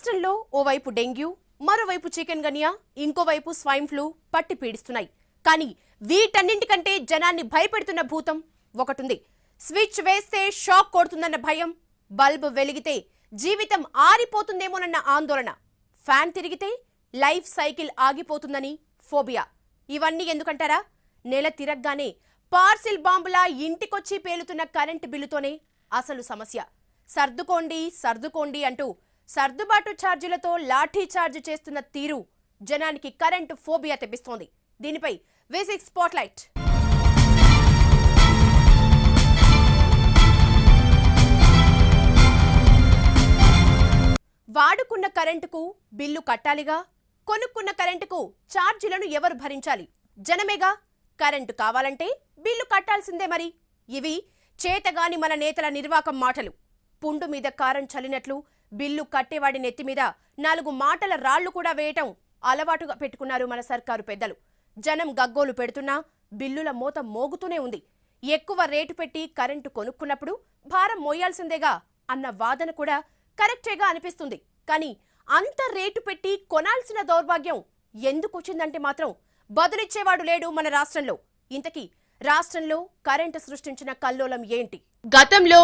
రాష్ట్రంలో ఓవైపు డెంగ్యూ, మరోవైపు చికెన్ గన్యా, ఇంకోవైపు స్వైన్ ఫ్లూ పట్టి పీడిస్తున్నాయి. కానీ వీటన్నింటికంటే జనాన్ని భయపెడుతున్న భూతం ఒకటుంది. స్విచ్ వేస్తే షాక్ కొడుతుందన్న భయం, బల్బ్ వెలిగితే జీవితం ఆరిపోతుందేమోనన్న ఆందోళన, ఫ్యాన్ తిరిగితే లైఫ్ సైకిల్ ఆగిపోతుందని ఫోబియా. ఇవన్నీ ఎందుకంటారా? నెల తిరగగానే పార్సిల్ బాంబులా ఇంటికొచ్చి పేలుతున్న కరెంటు బిల్లుతోనే అసలు సమస్య. సర్దుకోండి అంటూ సర్దుబాటు ఛార్జీలతో లాఠీ ఛార్జ్ చేస్తున్న తీరు జనానికి కరెంటు ఫోబియా తెప్పిస్తోంది. దీనిపై V6 స్పాట్లైట్. వాడుకున్న కరెంటుకు బిల్లు కట్టాలిగా, కొనుక్కున్న కరెంటుకు ఛార్జీలను ఎవరు భరించాలి? జనమేగా. కరెంటు కావాలంటే బిల్లు కట్టాల్సిందే. మరి ఇవి చేతగాని మన నేతల నిర్వాకం మాటలు. పుండు మీద కారం చల్లినట్లు బిల్లు కట్టేవాడి నెత్తిమీద 4 మాటల రాళ్లు కూడా వేయటం అలవాటుగా పెట్టుకున్నారు మన సర్కారు పెద్దలు. జనం గగ్గోలు పెడుతున్నా బిల్లుల మోత మోగుతూనే ఉంది. ఎక్కువ రేటు పెట్టి కరెంటు కొనుక్కున్నప్పుడు భారం మోయాల్సిందేగా అన్న వాదన కూడా కరెక్టేగా అనిపిస్తుంది. కానీ అంత రేటు పెట్టి కొనాల్సిన దౌర్భాగ్యం ఎందుకొచ్చిందంటే మాత్రం బదులిచ్చేవాడు లేడు మన రాష్ట్రంలో. ఇంతకీ రాష్ట్రంలో కరెంటు సృష్టించిన కల్లోలం ఏంటి? గతంలో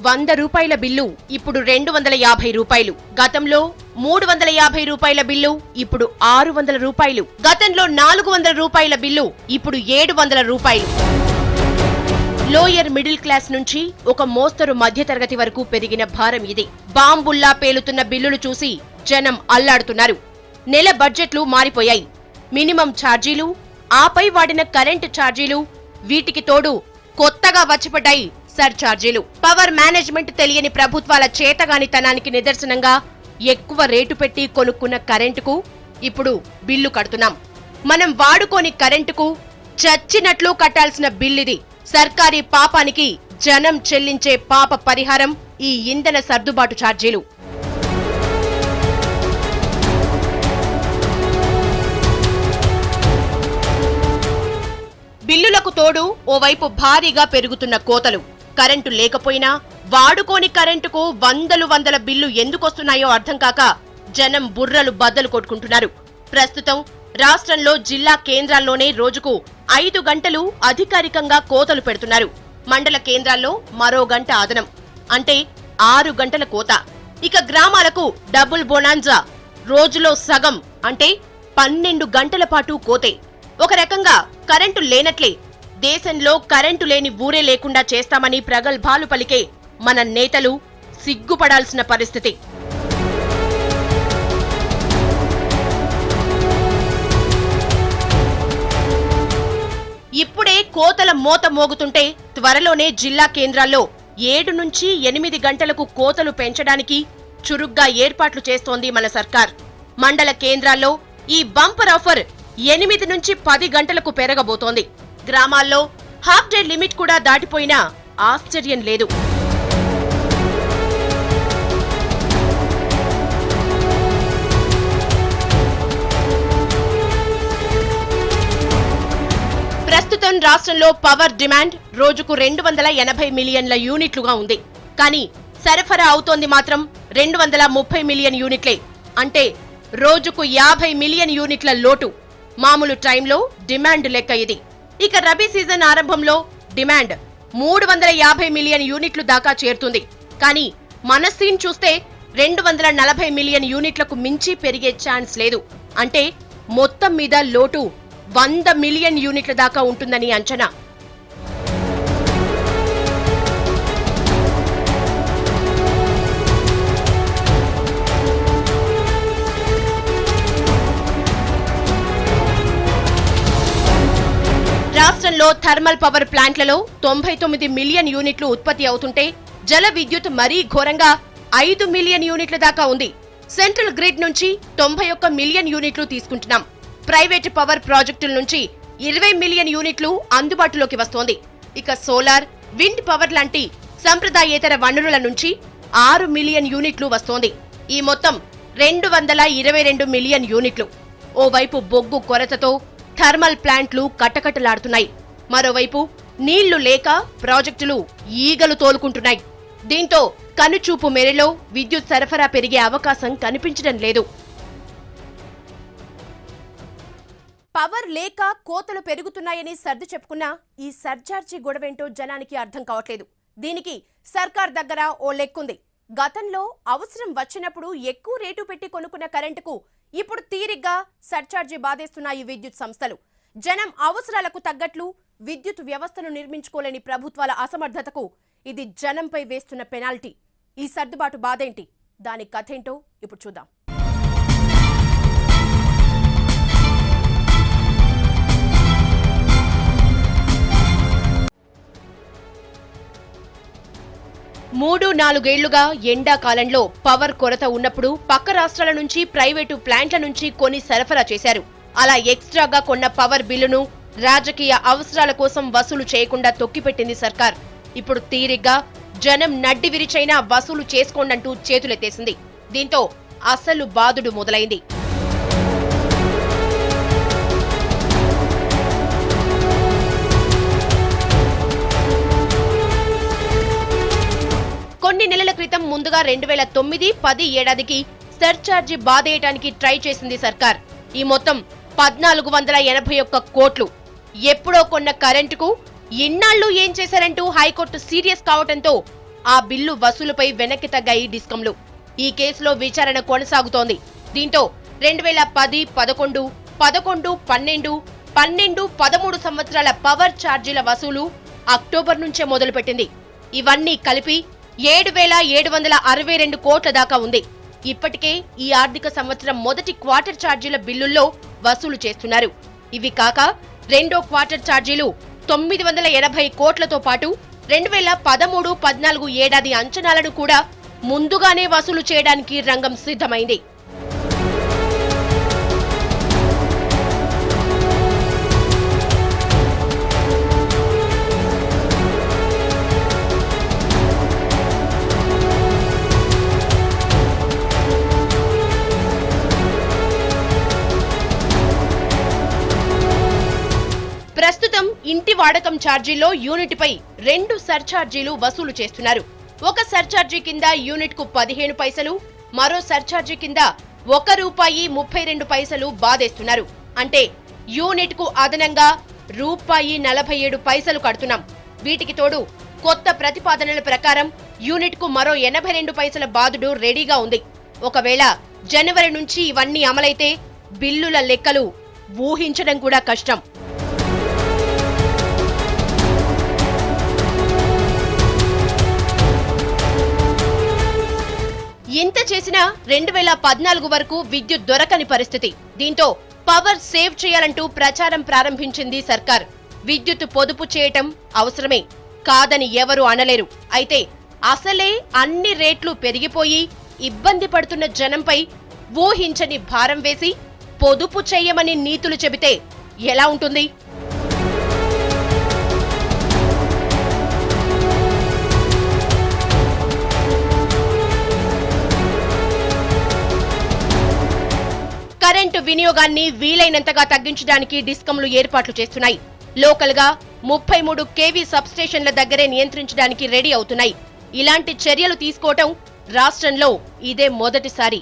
100 రూపాయల బిల్లు ఇప్పుడు 250 రూపాయలు. గతంలో 350 రూపాయల బిల్లు ఇప్పుడు 600 రూపాయలు. గతంలో 400 రూపాయల బిల్లు ఇప్పుడు 700 రూపాయలు. లోయర్ మిడిల్ క్లాస్ నుంచి ఒక మోస్తరు మధ్యతరగతి వరకు పెరిగిన భారం ఇది. బాంబుల్లా పేలుతున్న బిల్లులు చూసి జనం అల్లాడుతున్నారు. నెల బడ్జెట్లు మారిపోయాయి. మినిమం ఛార్జీలు, ఆపై వాడిన కరెంటు ఛార్జీలు, వీటికి తోడు కొత్తగా వచ్చిపడ్డాయి సర్ఛార్జీలు. పవర్ మేనేజ్మెంట్ తెలియని ప్రభుత్వాల చేతగానితనానికి నిదర్శనంగా ఎక్కువ రేటు పెట్టి కొనుక్కున్న కరెంటుకు ఇప్పుడు బిల్లు కడుతున్నాం. మనం వాడుకోని కరెంటుకు చచ్చినట్లు కట్టాల్సిన బిల్లిది. సర్కారీ పాపానికి జనం చెల్లించే పాప పరిహారం ఈ ఇంధన సర్దుబాటు ఛార్జీలు. బిల్లులకు తోడు ఓవైపు భారీగా పెరుగుతున్న కోతలు. కరెంటు లేకపోయినా వాడుకోని కరెంటుకు వందల బిల్లు ఎందుకొస్తున్నాయో అర్థం కాక జనం బుర్రలు బద్దలు కొట్టుకుంటున్నారు. ప్రస్తుతం రాష్ట్రంలో జిల్లా కేంద్రాల్లోనే రోజుకు 5 గంటలు అధికారికంగా కోతలు పెడుతున్నారు. మండల కేంద్రాల్లో మరో గంట అదనం, అంటే 6 గంటల కోత. ఇక గ్రామాలకు డబుల్ బోనాంజా, రోజులో సగం, అంటే 12 గంటల పాటు కోతే. ఒక రకంగా కరెంటు లేనట్లే. దేశంలో కరెంటు లేని ఊరే లేకుండా చేస్తామని ప్రగల్భాలు పలికే మన నేతలు సిగ్గుపడాల్సిన పరిస్థితి. ఇప్పుడే కోతల మోత మోగుతుంటే త్వరలోనే జిల్లా కేంద్రాల్లో 7 నుంచి 8 గంటలకు కోతలు పెంచడానికి చురుగ్గా ఏర్పాట్లు చేస్తోంది మన సర్కార్. మండల కేంద్రాల్లో ఈ బంపర్ ఆఫర్ 8 నుంచి 10 గంటలకు పెరగబోతోంది. గ్రామాల్లో హాఫ్ డే లిమిట్ కూడా దాటిపోయినా ఆశ్చర్యం లేదు. ప్రస్తుతం రాష్ట్రంలో పవర్ డిమాండ్ రోజుకు 280 మిలియన్ల యూనిట్లుగా ఉంది. కానీ సరఫరా అవుతోంది మాత్రం 230 మిలియన్ యూనిట్లే. అంటే రోజుకు 50 మిలియన్ యూనిట్ల లోటు. మామూలు టైంలో డిమాండ్ లెక్క ఇది. ఇక రబీ సీజన్ ఆరంభంలో డిమాండ్ 350 మిలియన్ యూనిట్లు దాకా చేరుతుంది. కానీ మన సీన్ చూస్తే 240 మిలియన్ యూనిట్లకు మించి పెరిగే ఛాన్స్ లేదు. అంటే మొత్తం మీద లోటు 100 మిలియన్ యూనిట్ల దాకా ఉంటుందని అంచనా. రాష్ట్రంలో థర్మల్ పవర్ ప్లాంట్లలో 99 మిలియన్ యూనిట్లు ఉత్పత్తి అవుతుంటే జల విద్యుత్ మరీ ఘోరంగా 5 మిలియన్ యూనిట్ల దాకా ఉంది. సెంట్రల్ గ్రిడ్ నుంచి 91 మిలియన్ యూనిట్లు తీసుకుంటున్నాం. ప్రైవేటు పవర్ ప్రాజెక్టుల నుంచి 20 మిలియన్ యూనిట్లు అందుబాటులోకి వస్తోంది. ఇక సోలార్, విండ్ పవర్ లాంటి సంప్రదాయేతర వనరుల నుంచి 6 మిలియన్ యూనిట్లు వస్తోంది. ఈ మొత్తం 222 మిలియన్ యూనిట్లు. ఓవైపు బొగ్గు కొరతతో థర్మల్ ప్లాంట్లు కట్టకట్టలాడుతున్నాయి. మరోవైపు నీళ్లు లేక ప్రాజెక్టులు ఈగలు తోలుకుంటున్నాయి. దీంతో కనుచూపు మేరలో విద్యుత్ సరఫరా పెరిగే అవకాశం కనిపించడం లేదు. పవర్ లేక కోతలు పెరుగుతున్నాయని సర్ది చెప్పుకున్నా ఈ సర్చార్జీ గొడవేంటో జనానికి అర్థం కావట్లేదు. దీనికి సర్కార్ దగ్గర ఓ లెక్కుంది. గతంలో అవసరం వచ్చినప్పుడు ఎక్కువ రేటు పెట్టి కొనుక్కున్న కరెంటుకు ఇప్పుడు తీరిగ్గా సర్చార్జీ బాధేస్తున్నాయి విద్యుత్ సంస్థలు. జనం అవసరాలకు తగ్గట్లు విద్యుత్ వ్యవస్థను నిర్మించుకోలేని ప్రభుత్వాల అసమర్థతకు ఇది జనంపై వేస్తున్న పెనాల్టీ. ఈ సర్దుబాటు బాధేంటి, దాని కథేంటో ఇప్పుడు చూద్దాం. మూడు నాలుగేళ్లుగా ఎండాకాలంలో పవర్ కొరత ఉన్నప్పుడు పక్క రాష్ట్రాల నుంచి ప్రైవేటు ప్లాంట్ల నుంచి కొని సరఫరా చేశారు. అలా ఎక్స్ట్రాగా కొన్న పవర్ బిల్లును రాజకీయ అవసరాల కోసం వసూలు చేయకుండా తొక్కిపెట్టింది సర్కార్. ఇప్పుడు తీరిగ్గా జనం నడ్డి విరిచైనా వసూలు చేసుకోండంటూ చేతులెత్తేసింది. దీంతో అసలు బాదుడు మొదలైంది. కొన్ని నెలల క్రితం ముందుగా 2009-10 ఏడాదికి సర్చార్జీ బాధేయటానికి ట్రై చేసింది సర్కార్. ఈ మొత్తం 1481 కోట్లు. ఎప్పుడో కొన్న కరెంటుకు ఇన్నాళ్లు ఏం చేశారంటూ హైకోర్టు సీరియస్ కావటంతో ఆ బిల్లు వసూలుపై వెనక్కి తగ్గాయి డిస్కంలు. ఈ కేసులో విచారణ కొనసాగుతోంది. దీంతో 2010, 11, 11, 12, 12, 13 సంవత్సరాల పవర్ ఛార్జీల వసూలు అక్టోబర్ నుంచే మొదలుపెట్టింది. ఇవన్నీ కలిపి 7,762 కోట్ల దాకా ఉంది. ఇప్పటికే ఈ ఆర్థిక సంవత్సరం మొదటి క్వార్టర్ ఛార్జీల బిల్లుల్లో వసూలు చేస్తున్నారు. ఇవి కాక రెండో క్వార్టర్ ఛార్జీలు 980 కోట్లతో పాటు 2013-14 ఏడాది అంచనాలను కూడా ముందుగానే వసూలు చేయడానికి రంగం సిద్ధమైంది. ప్రస్తుతం ఇంటి వాడకం ఛార్జీల్లో యూనిట్పై 2 సర్ఛార్జీలు వసూలు చేస్తున్నారు. ఒక సర్ఛార్జీ కింద యూనిట్కు 15 పైసలు, మరో సర్ఛార్జీ కింద ₹1.32 బాధేస్తున్నారు. అంటే యూనిట్కు అదనంగా ₹1.47 కడుతున్నాం. వీటికి తోడు కొత్త ప్రతిపాదనల ప్రకారం యూనిట్కు మరో 82 పైసల బాదుడు రెడీగా ఉంది. ఒకవేళ జనవరి నుంచి ఇవన్నీ అమలైతే బిల్లుల లెక్కలు ఊహించడం కూడా కష్టం. ఇంత చేసినా 2014 వరకు విద్యుత్ దొరకని పరిస్థితి. దీంతో పవర్ సేవ్ చేయాలంటూ ప్రచారం ప్రారంభించింది సర్కార్. విద్యుత్ పొదుపు చేయటం అవసరమే, కాదని ఎవరు అనలేరు. అయితే అసలే అన్ని రేట్లు పెరిగిపోయి ఇబ్బంది పడుతున్న జనంపై ఊహించని భారం వేసి పొదుపు చేయమని నీతులు చెబితే ఎలా ఉంటుంది? కరెంటు వినియోగాన్ని వీలైనంతగా తగ్గించడానికి డిస్కంలు ఏర్పాట్లు చేస్తున్నాయి. లోకల్ గా 33 kV సబ్స్టేషన్ల దగ్గరే నియంత్రించడానికి రెడీ అవుతున్నాయి. ఇలాంటి చర్యలు తీసుకోవటం రాష్ట్రంలో ఇదే మొదటిసారి.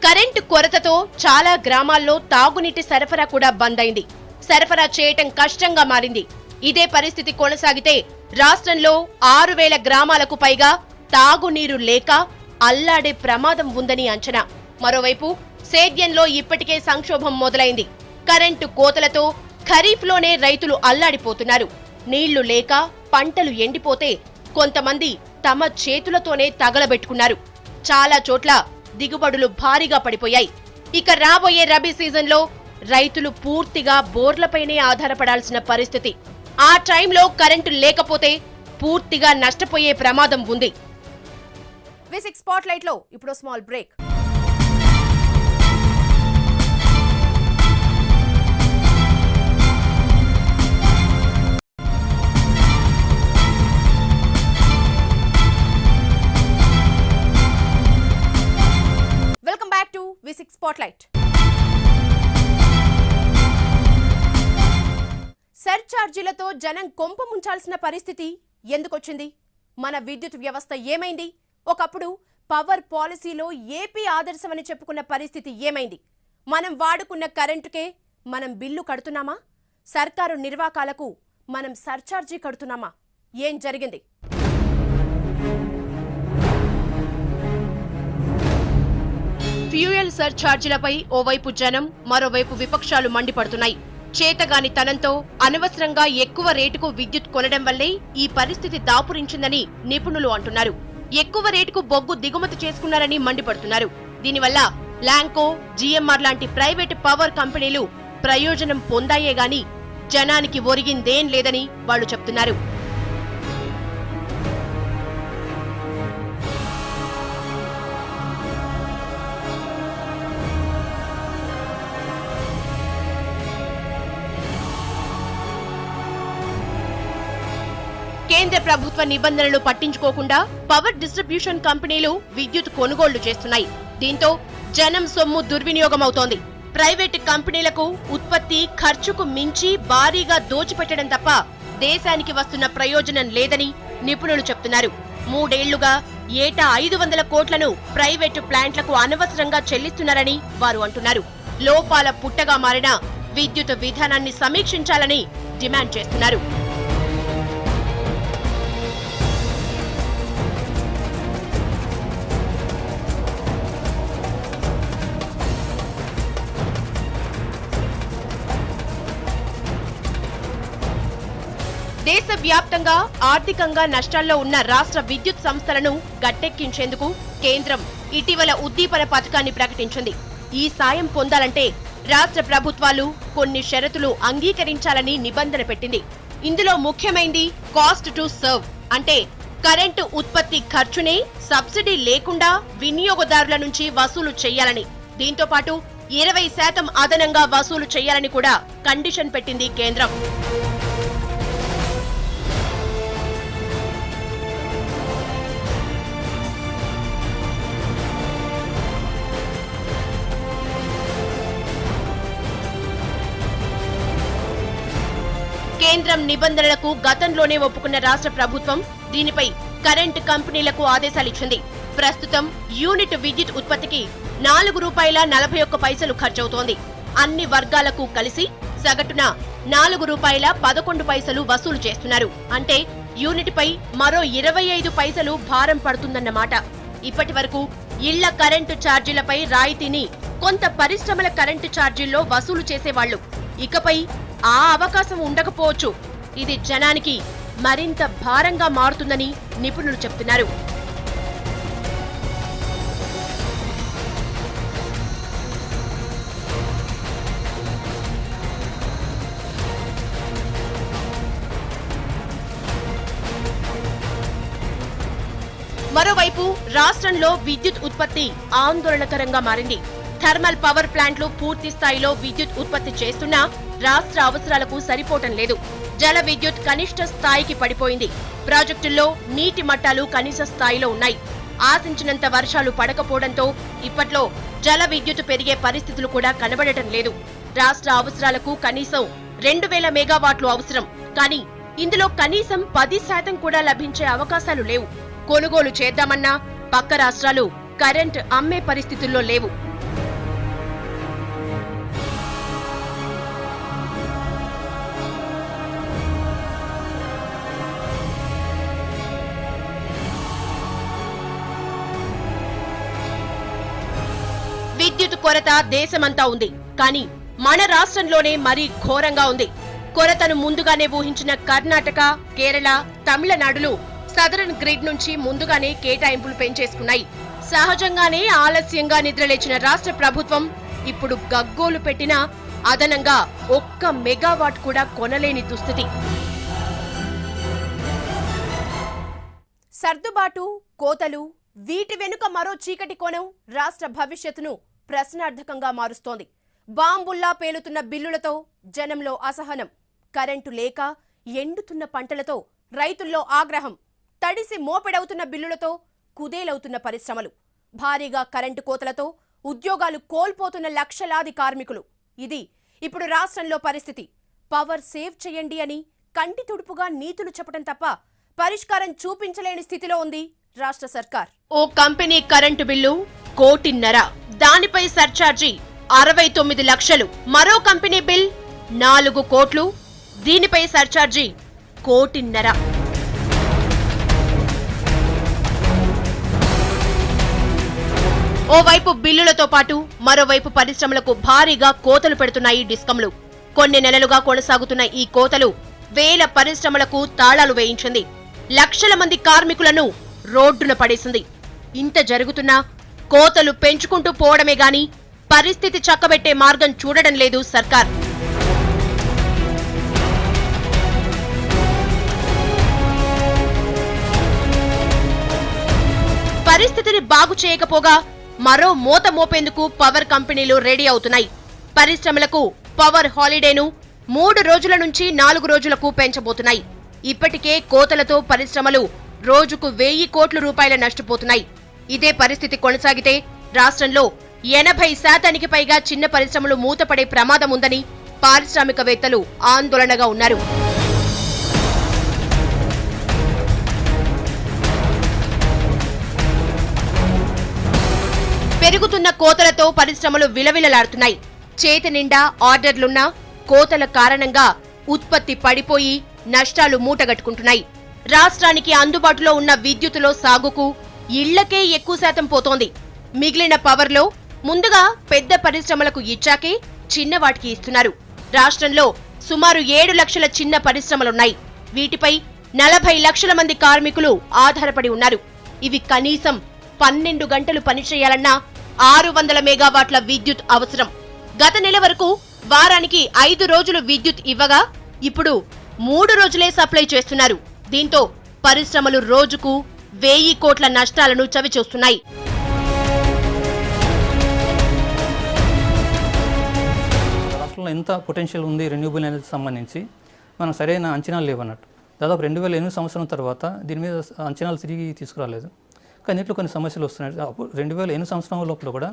కరెంటు కొరతతో చాలా గ్రామాల్లో తాగునీటి సరఫరా కూడా బంద్ అయింది. సరఫరా చేయటం కష్టంగా మారింది. ఇదే పరిస్థితి కొనసాగితే రాష్ట్రంలో 6,000 గ్రామాలకు పైగా తాగునీరు లేక అల్లాడే ప్రమాదం ఉందని అంచనా. మరోవైపు సేద్యంలో ఇప్పటికే సంక్షోభం మొదలైంది. కరెంటు కోతలతో ఖరీఫ్లోనే రైతులు అల్లాడిపోతున్నారు. నీళ్లు లేక పంటలు ఎండిపోతే కొంతమంది తమ చేతులతోనే తగలబెట్టుకున్నారు. చాలా చోట్ల దిగుబడులు భారీగా పడిపోయాయి. ఇక రాబోయే రబీ సీజన్లో రైతులు పూర్తిగా బోర్లపైనే ఆధారపడాల్సిన పరిస్థితి. ఆ టైంలో కరెంటు లేకపోతే పూర్తిగా నష్టపోయే ప్రమాదం ఉంది. V6 స్పాట్లైట్ లో ఇప్పుడు స్మాల్ బ్రేక్. స్పాట్లైట్. సర్ఛార్జీలతో జనం కొంప ముంచాల్సిన పరిస్థితి ఎందుకొచ్చింది? మన విద్యుత్ వ్యవస్థ ఏమైంది? ఒకప్పుడు పవర్ పాలసీలో ఏపీ ఆదర్శమని చెప్పుకున్న పరిస్థితి ఏమైంది? మనం వాడుకున్న కరెంటుకే మనం బిల్లు కడుతున్నామా? సర్కారు నిర్వాకాలకు మనం సర్ఛార్జీ కడుతున్నామా? ఏం జరిగింది? ఫ్యూయల్ సర్ఛార్జీలపై ఓవైపు జనం, మరోవైపు విపక్షాలు మండిపడుతున్నాయి. చేతగాని తనంతో అనవసరంగా ఎక్కువ రేటుకు విద్యుత్ కొనడం వల్లే ఈ పరిస్థితి దాపురించిందని నిపుణులు అంటున్నారు. ఎక్కువ రేటుకు బొగ్గు దిగుమతి చేసుకున్నారని మండిపడుతున్నారు. దీనివల్ల ల్యాంకో, జీఎంఆర్ లాంటి ప్రైవేటు పవర్ కంపెనీలు ప్రయోజనం పొందాయే గాని జనానికి ఒరిగిందేం లేదని వాళ్లు చెప్తున్నారు. కేంద్ర ప్రభుత్వ నిబంధనలు పట్టించుకోకుండా పవర్ డిస్ట్రిబ్యూషన్ కంపెనీలు విద్యుత్ కొనుగోళ్లు చేస్తున్నాయి. దీంతో జనం సొమ్ము దుర్వినియోగమవుతోంది. ప్రైవేటు కంపెనీలకు ఉత్పత్తి ఖర్చుకు మించి భారీగా దోచిపెట్టడం తప్ప దేశానికి వస్తున్న ప్రయోజనం లేదని నిపుణులు చెప్తున్నారు. 3 ఏళ్లుగా ఏటా 500 కోట్లను ప్రైవేటు ప్లాంట్లకు అనవసరంగా చెల్లిస్తున్నారని వారు అంటున్నారు. లోపాల పుట్టగా మారిన విద్యుత్ విధానాన్ని సమీక్షించాలని డిమాండ్ చేస్తున్నారు. దేశవ్యాప్తంగా ఆర్థికంగా నష్టాల్లో ఉన్న రాష్ట్ర విద్యుత్ సంస్థలను గట్టెక్కించేందుకు కేంద్రం ఇటీవల ఉద్దీపన పథకాన్ని ప్రకటించింది. ఈ సాయం పొందాలంటే రాష్ట్ర ప్రభుత్వాలు కొన్ని షరతులు అంగీకరించాలని నిబంధన పెట్టింది. ఇందులో ముఖ్యమైనది కాస్ట్ టు సర్వ్, అంటే కరెంటు ఉత్పత్తి ఖర్చునే సబ్సిడీ లేకుండా వినియోగదారుల నుంచి వసూలు చేయాలని. దీంతో పాటు 20% అదనంగా వసూలు చేయాలని కూడా కండిషన్ పెట్టింది కేంద్రం. కేంద్రం నిబంధనలకు గతంలోనే ఒప్పుకున్న రాష్ట్ర ప్రభుత్వం దీనిపై కరెంటు కంపెనీలకు ఆదేశాలిచ్చింది. ప్రస్తుతం యూనిట్ విద్యుత్ ఉత్పత్తికి ₹4.41 ఖర్చవుతోంది. అన్ని వర్గాలకు కలిసి సగటున ₹4.11 వసూలు చేస్తున్నారు. అంటే యూనిట్ పై మరో 25 పైసలు భారం పడుతుందన్నమాట. ఇప్పటి వరకు ఇళ్ల కరెంటు ఛార్జీలపై రాయితీని కొంత పరిశ్రమల కరెంటు ఛార్జీల్లో వసూలు చేసేవాళ్లు. ఇకపై ఆ అవకాశం ఉండకపోవచ్చు. ఇది జనానికి మరింత భారంగా మారుతుందని నిపుణులు చెప్తున్నారు. మరోవైపు రాష్ట్రంలో విద్యుత్ ఉత్పత్తి ఆందోళనకరంగా మారింది. థర్మల్ పవర్ ప్లాంట్లు పూర్తి స్థాయిలో విద్యుత్ ఉత్పత్తి చేస్తున్నా రాష్ట్ర అవసరాలకు సరిపోవటం లేదు. జల విద్యుత్ కనిష్ట స్థాయికి పడిపోయింది. ప్రాజెక్టుల్లో నీటి మట్టాలు కనీస స్థాయిలో ఉన్నాయి. ఆశించినంత వర్షాలు పడకపోవడంతో ఇప్పట్లో జల విద్యుత్ పెరిగే పరిస్థితులు కూడా కనబడటం లేదు. రాష్ట్ర అవసరాలకు కనీసం 2000 మెగావాట్లు అవసరం. కానీ ఇందులో కనీసం 10% కూడా లభించే అవకాశాలు లేవు. కొనుగోలు చేద్దామన్నా పక్క రాష్ట్రాలు కరెంట్ అమ్మే పరిస్థితుల్లో లేవు. విద్యుత్ కొరత దేశమంతా ఉంది. కానీ మన రాష్ట్రంలోనే మరీ ఘోరంగా ఉంది. కొరతను ముందుగానే ఊహించిన కర్ణాటక, కేరళ, తమిళనాడులు సదరన్ గ్రిడ్ నుంచి ముందుగానే కేటాయింపులు పెంచేసుకున్నాయి. సహజంగానే ఆలస్యంగా నిద్రలేచిన రాష్ట్ర ప్రభుత్వం ఇప్పుడు గగ్గోలు పెట్టినా అదనంగా 1 మెగావాట్ కూడా కొనలేని దుస్థితి. సర్దుబాటు, కోతలు, వీటి వెనుక మరో చీకటి కోణం రాష్ట్ర భవిష్యత్తును ప్రశ్నార్థకంగా మారుస్తోంది. బాంబుల్లా పేలుతున్న బిల్లులతో జనంలో అసహనం, కరెంటు లేక ఎండుతున్న పంటలతో రైతుల్లో ఆగ్రహం, తడిసి మోపెడవుతున్న బిల్లులతో కుదేలవుతున్న పరిశ్రమలు, భారీగా కరెంటు కోతలతో ఉద్యోగాలు కోల్పోతున్న లక్షలాది కార్మికులు. ఇది ఇప్పుడు రాష్ట్రంలో పరిస్థితి. పవర్ సేవ్ చేయండి అని కంటి తుడుపుగా నీతులు చెప్పడం తప్ప పరిష్కారం చూపించలేని స్థితిలో ఉంది రాష్ట్ర సర్కార్. ఓ కంపెనీ కరెంటు బిల్లు 1.5 కోటి, దానిపై సర్చార్జీ 69 లక్షలు. మరో కంపెనీ బిల్ 4 కోట్లు, దీనిపై సర్చార్జీ 1.5 కోటి. ఓవైపు బిల్లులతో పాటు మరోవైపు పరిశ్రమలకు భారీగా కోతలు పెడుతున్నాయి డిస్కంలు. కొన్ని నెలలుగా కొనసాగుతున్న ఈ కోతలు వేల పరిశ్రమలకు తాళాలు వేయించింది. లక్షల మంది కార్మికులను రోడ్డున పడేసింది. ఇంత జరుగుతున్నా కోతలు పెంచుకుంటూ పోవడమే గాని పరిస్థితి చక్కబెట్టే మార్గం చూడడం లేదు సర్కార్. పరిస్థితిని బాగు చేయకపోగా మరో మోత మోపేందుకు పవర్ కంపెనీలు రెడీ అవుతున్నాయి. పరిశ్రమలకు పవర్ హాలిడేను 3 రోజుల నుంచి 4 రోజులకు పెంచబోతున్నాయి. ఇప్పటికే కోతలతో పరిశ్రమలు రోజుకు 1000 కోట్ల రూపాయల నష్టపోతున్నాయి. ఇదే పరిస్థితి కొనసాగితే రాష్ట్రంలో 80% పైగా చిన్న పరిశ్రమలు మూతపడే ప్రమాదం ఉందని పారిశ్రామికవేత్తలు ఆందోళనగా ఉన్నారు. పెరుగుతున్న కోతలతో పరిశ్రమలు విలవిలలాడుతున్నాయి. చేతి నిండా ఆర్డర్లున్నా కోతల కారణంగా ఉత్పత్తి పడిపోయి నష్టాలు మూటగట్టుకుంటున్నాయి. రాష్ట్రానికి అందుబాటులో ఉన్న విద్యుత్తులో సాగుకు ఇళ్లకే ఎక్కువ శాతం పోతోంది. మిగిలిన పవర్లో ముందుగా పెద్ద పరిశ్రమలకు ఇచ్చాకే చిన్నవాటికి ఇస్తున్నారు. రాష్ట్రంలో సుమారు 7 లక్షల చిన్న పరిశ్రమలున్నాయి. వీటిపై 40 లక్షల మంది కార్మికులు ఆధారపడి ఉన్నారు. ఇవి కనీసం 12 గంటలు పనిచేయాలన్నా 600 మెగావాట్ల విద్యుత్ అవసరం. గత నెల వరకు వారానికి 5 రోజులు విద్యుత్ ఇవ్వగా ఇప్పుడు 3 రోజులే సప్లై చేస్తున్నారు. దీంతో పరిశ్రమలు రోజుకు 1000 కోట్ల నష్టాలను చవిచూస్తున్నాయి. రాష్ట్రంలో ఎంత పొటెన్షియల్ ఉంది రెన్యూబుల్ ఎనర్జీ సంబంధించి మనం సరైన అంచనాలు లేవన్నట్టు. దాదాపు 2008 సంవత్సరం తర్వాత దీని మీద అంచనాలు తిరిగి తీసుకురాలేదు. కానీ ఇట్లా కొన్ని సమస్యలు వస్తున్నాయి. 2008 సంవత్సరం లోపల కూడా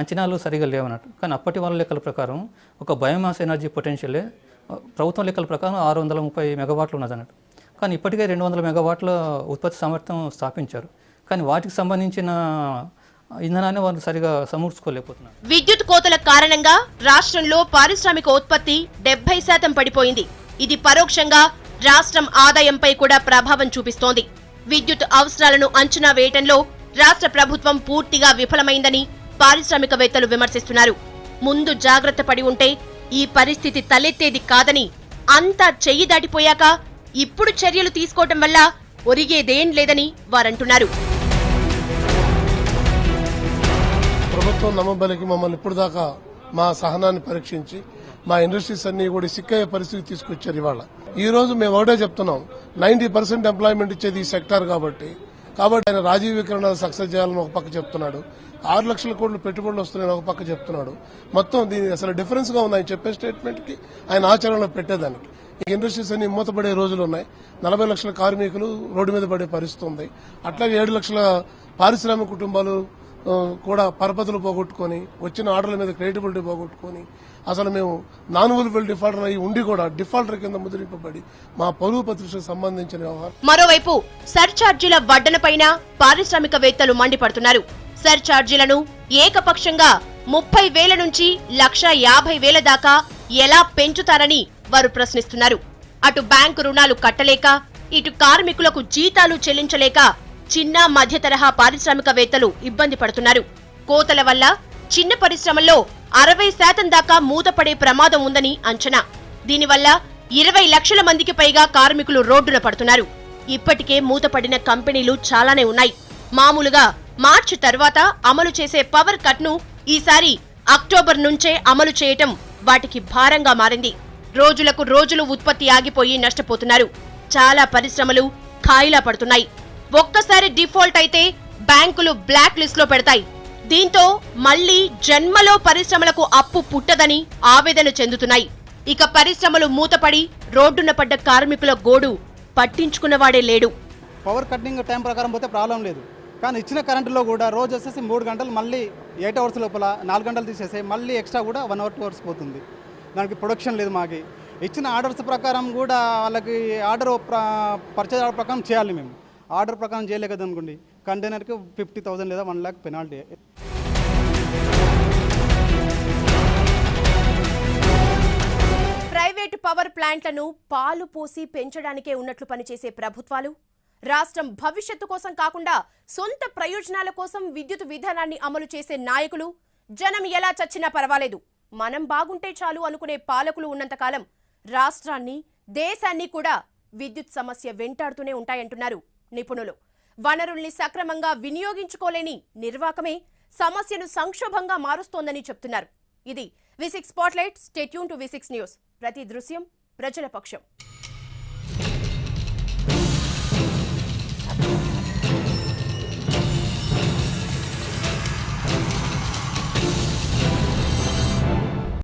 అంచనాలు సరిగా లేవన్నట్టు. కానీ అప్పటి వాళ్ళ లెక్కల ప్రకారం ఒక బయోమాస్ ఎనర్జీ పొటెన్షియలే ప్రభుత్వం లెక్కల ప్రకారం 630 మెగావాట్లు ఉన్నదన్నట్టు. కానీ ఇప్పటికే 200 మెగావాట్ల ఉత్పత్తి సామర్థ్యం స్థాపించారు. కానీ వాటికి సంబంధించిన ఇంధనాన్ని వారు సరిగా సమకూర్చుకోలేకపోతున్నారు. విద్యుత్ కోతల కారణంగా రాష్ట్రంలో పారిశ్రామిక ఉత్పత్తి 70% పడిపోయింది. ఇది పరోక్షంగా రాష్ట్రం ఆదాయంపై కూడా ప్రభావం చూపిస్తోంది. విద్యుత్ అవసరాలను అంచనా వేయటంలో రాష్ట్ర ప్రభుత్వం పూర్తిగా విఫలమైందని పారిశ్రామికవేత్తలు విమర్శిస్తున్నారు. ముందు జాగ్రత్త పడి ఉంటే ఈ పరిస్థితి తలెత్తేది కాదని, అంతా చెయ్యి దాటిపోయాక ఇప్పుడు చర్యలు తీసుకోవటం వల్ల ఒరిగేదేం లేదని వారంటున్నారు. ప్రభుత్వం నమ్మబలికి మమ్మల్ని ఇప్పుడు దాకా మా సహనాన్ని పరీక్షించి మా ఇండస్ట్రీస్ అన్ని కూడా సిక్కయ్యే పరిస్థితి తీసుకొచ్చారు. ఇవాళ ఈ రోజు మేము ఒకటే చెప్తున్నాం, 90% ఎంప్లాయ్మెంట్ ఇచ్చేది ఈ సెక్టార్ కాబట్టి ఆయన రాజీవీకరణ సక్సెస్ చేయాలని ఒక పక్క చెప్తున్నాడు. 6 లక్షల కోట్లు పెట్టుబడులు వస్తున్నాయని ఒక పక్క చెప్తున్నాడు. మొత్తం దీని అసలు డిఫరెన్స్ గా ఉంది ఆయన చెప్పే స్టేట్మెంట్ కి ఆయన ఆచరణలో పెట్టేదానికి. ఈ ఇండస్ట్రీస్ అన్ని మూతపడే రోజులు ఉన్నాయి. 40 లక్షల కార్మికులు రోడ్డు మీద పడే పరిస్థితి ఉంది. అట్లాగే 7 లక్షల పారిశ్రామిక కుటుంబాలు కూడా పరపతులు పోగొట్టుకుని వచ్చిన ఆర్డర్ల మీద క్రెడిబిలిటీ పోగొట్టుకుని అసలు మేము నాన్ విజిబుల్ డిఫాల్టర్ అయి ఉండి కూడా డిఫాల్టర్ కింద ముద్రింపబడి మా పరువు ప్రతిష్టకు సంబంధించిన వ్యవహారం. మరోవైపు సర్చార్జీల వడ్డనపైన పారిశ్రామికవేత్తలు మండిపడుతున్నారు. సర్చార్జీలను ఏకపక్షంగా 30,000 నుంచి 1,50,000 దాకా ఎలా పెంచుతారని వారు ప్రశ్నిస్తున్నారు. అటు బ్యాంకు రుణాలు కట్టలేక, ఇటు కార్మికులకు జీతాలు చెల్లించలేక చిన్న మధ్య తరహా పారిశ్రామికవేత్తలు ఇబ్బంది పడుతున్నారు. కోతల వల్ల చిన్న పరిశ్రమల్లో 60% దాకా మూతపడే ప్రమాదం ఉందని అంచనా. దీనివల్ల 20 లక్షల మందికి పైగా కార్మికులు రోడ్డున పడుతున్నారు. ఇప్పటికే మూతపడిన కంపెనీలు చాలానే ఉన్నాయి. మామూలుగా మార్చి తర్వాత అమలు చేసే పవర్ కట్ ను ఈసారి అక్టోబర్ నుంచే అమలు చేయటం వాటికి భారంగా మారింది. రోజులకు రోజులు ఉత్పత్తి ఆగిపోయి నష్టపోతున్నారు. చాలా పరిశ్రమలు ఖాయిలా పడుతున్నాయి. ఒక్కసారి డిఫాల్ట్ అయితే బ్యాంకులు బ్లాక్ లిస్ట్ లో పెడతాయి. దీంతో మళ్లీ జన్మలో పరిశ్రమలకు అప్పు పుట్టదని ఆవేదన చెందుతున్నాయి. ఇక పరిశ్రమలు మూతపడి రోడ్డున పడ్డ కార్మికుల గోడు పట్టించుకున్నవాడే లేడు. పవర్ కట్టింగ్ టైం ప్రకారం పోతే ప్రాబ్లం లేదు. కానీ ఇచ్చిన కరెంటులో కూడా రోజు వచ్చేసి 3 గంటలు మళ్ళీ 8 అవర్స్ లోపల 4 గంటలు తీసేసి మళ్ళీ ఎక్స్ట్రా కూడా 1 అవర్ 2 అవర్స్ పోతుంది. దానికి ప్రొడక్షన్ లేదు. మాకు ఇచ్చిన ఆర్డర్స్ ప్రకారం కూడా వాళ్ళకి ఆర్డర్ పర్చేజ్ ఆర్డర్ ప్రకారం చేయాలి. మేము ఆర్డర్ ప్రకారం చేయలేకదా అనుకోండి, కంటైనర్కి 50,000 లేదా 1 lakh పెనాల్టీ. ప్రైవేటు పవర్ ప్లాంట్లను పాలు పోసి పెంచడానికే ఉన్నట్లు పనిచేసే ప్రభుత్వాలు, రాష్ట్రం భవిష్యత్తు కోసం కాకుండా సొంత ప్రయోజనాల కోసం విద్యుత్ విధానాన్ని అమలు చేసే నాయకులు, జనం ఎలా చచ్చినా పర్వాలేదు, మనం బాగుంటే చాలు అనుకునే పాలకులు ఉన్నంతకాలం రాష్ట్రాన్ని, దేశాన్ని కూడా విద్యుత్ సమస్య వెంటాడుతూనే ఉంటాయంటున్నారు నిపుణులు. వనరుల్ని సక్రమంగా వినియోగించుకోలేని నిర్వాకమే సమస్యను సంక్షోభంగా మారుస్తోందని చెప్తున్నారు. ఇది V6 spotlight. Stay tune to V6 news. ప్రతి దృశ్యం ప్రజల పక్షం.